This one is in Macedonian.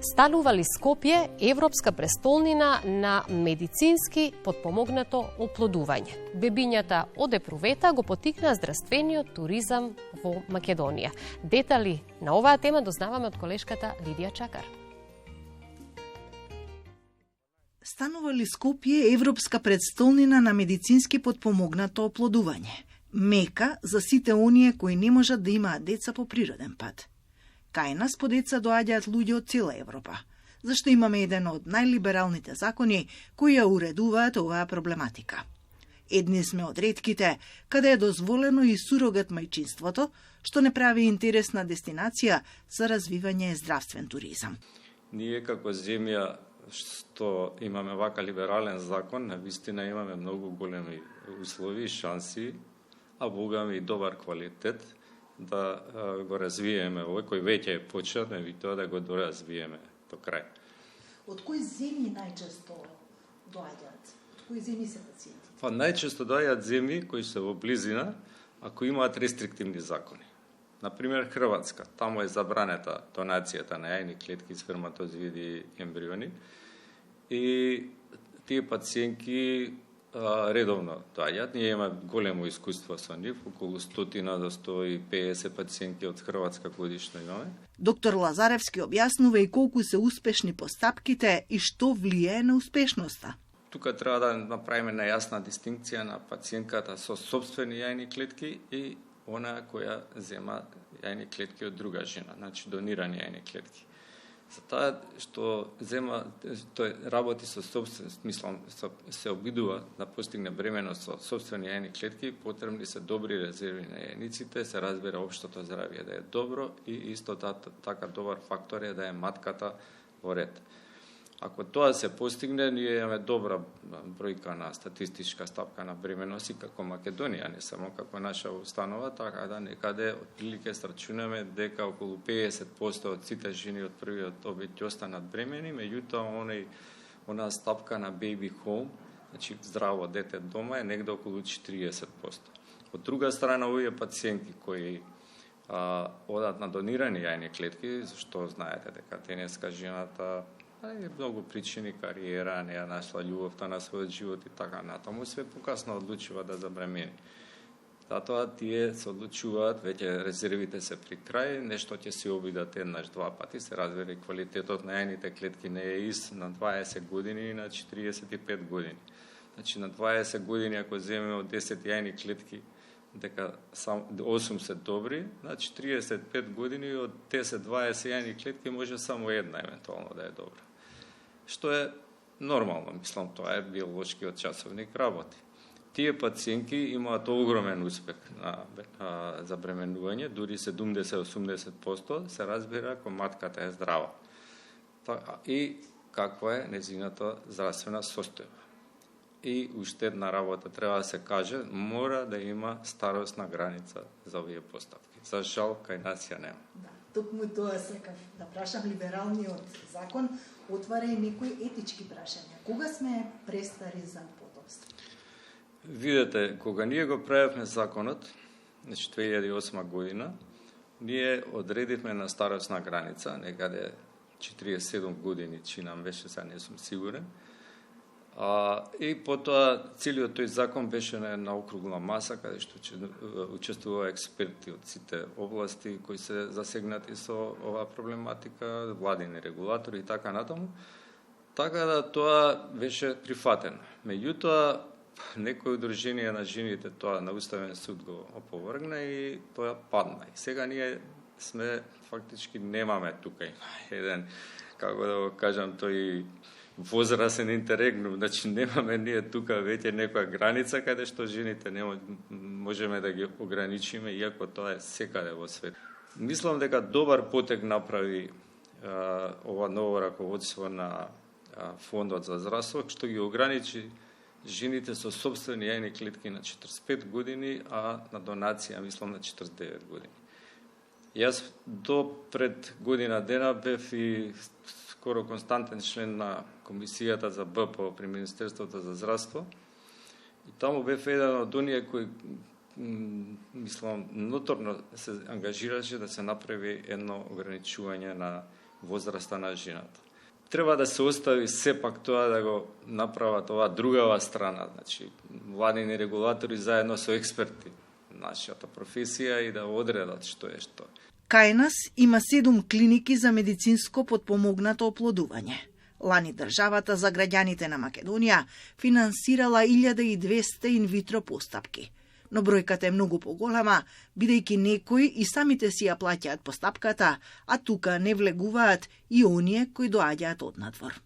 станува ли Скопје европска престолнина на медицински потпомогнато оплодување? Бебињата од епрувета го потикна здравствениот туризам во Македонија. Детали на оваа тема дознаваме од колешката Лидија Чакар. Станува ли Скопје европска престолнина на медицински потпомогнато оплодување? Мека за сите оние кои не можат да имаат деца по природен пат. Кај нас по деца доаѓаат луѓе од цела Европа, зашто имаме еден од најлибералните закони кои ја уредуваат оваа проблематика. Едни сме од ретките каде е дозволено и сурогат мајчинството, што не прави интересна дестинација за развивање здравствен туризам. Ние како земја што имаме вака либерален закон, навистина имаме многу големи услови и шанси, а богами и добар квалитет да го развиеме овој кој веќе е почнат, и тоа да го доразвиеме до крај. Од кои земји најчесто доаѓаат? Од кои земји се пациенти? Најчесто доаѓаат земји кои се во близина, а кои имаат рестриктивни закони. Например, Хрватска, таму е забранета донацијата на јајни клетки, сперматозоиди и ембриони. И тие пациентки редовно доаѓаат. Ние имаме големо искуство со нив, околу 100 до 150 пациентки од Хрватска годишно имаме. Доктор Лазаревски објаснува и колку се успешни постапките и што влијае на успешноста. Тука треба да направиме најасна дистинкција на пациентката со собствени јајни клетки и она која зема јајни клетки од друга жена, значи донирани јајни клетки. За таа што зема, тој работи со собствен, мислам, се обидува да постигне бременост со собствени јајни клетки, потребни се добри резерви на јајниците, се разбира општото здравје да е добро и исто така добар фактор е да е матката во ред. Ако тоа се постигне, ние имаме добра бројка на статистичка стапка на бременост и како Македонија, не само како наша установа, така да некаде отприлике срачунаме дека околу 50% од сите жени од првиот обид ќе останат бремени, меѓутоа она стапка на baby home, значи здраво дете дома е негде околу 40%. Од друга страна, овие пациенти кои одат на донирани јајни клетки, зашто знаете дека денеска жената многу причини, кариера, не ја нашла љубовта на својот живот и така натаму, све покасно одлучува да забремени. Затоа тие се одлучуваат, веќе резервите се при крај, нешто ќе се обидат еднаш-два пати, се разбира и квалитетот на јајните клетки не е ист на 20 години и на 45 години. Значи на 20 години ако земеме од 10 јајни клетки, дека 8 се добри, значи 35 години од 10-20 јајни клетки може само една евентуално да е добра. Што е нормално, мислам, тоа е биолошкиот часовник работи. Тие пациентки имаат огромен успех на забременување, дури 70-80% се разбира ако матката е здрава. И каква е незината здравствена состојба. И уште една работа треба да се каже, мора да има старосна граница за овие постапки. За жал, кај нас ја нема. Да, токму тоа секав да прашам, либералниот закон отвара и некои етички прашања. Кога сме престари за потомство? Видете, кога ние го правевме законот, значи 2008 година, ние одредивме на старосна граница, некаде 47 години, чинам беше, сега не сум сигурен, и потоа целиот тој закон беше на округла маса, каде што учествува експерти од сите области кои се засегнати со оваа проблематика, владини регулатори и така натаму. Така да тоа беше прифатено. Меѓутоа, некои удруженија на жените тоа на Уставен суд го оповргна и тоа падна. И сега ние сме, фактички немаме тука еден, како да го кажам, тој возрастен интеррегнум, значи немаме ние тука веќе некоја граница каде што жените не можеме да ги ограничиме, иако тоа е секаде во свет. Мислам дека добар потек направи ова ново раководство на Фондот за здравство, што ги ограничи жените со собствени јајни клетки на 45 години, а на донација мислам на 49 години. Јас до пред година дена бев и скоро константен член на Комисијата за БПО при Министерството за здравство. И таму бев еден од оние кои, мислам, ноторно се ангажираше да се направи едно ограничување на возраста на жената. Треба да се остави сепак тоа да го направат оваа другава страна, значи владини регулатори заедно со експерти нашата професија и да одредат што е што. Кај нас има 7 клиники за медицинско потпомогнато оплодување. Лани државата за граѓаните на Македонија финансирала 1200 инвитро постапки. Но бројката е многу поголема, бидејќи некои и самите си ја плаќаат постапката, а тука не влегуваат и оние кои доаѓаат однадвор.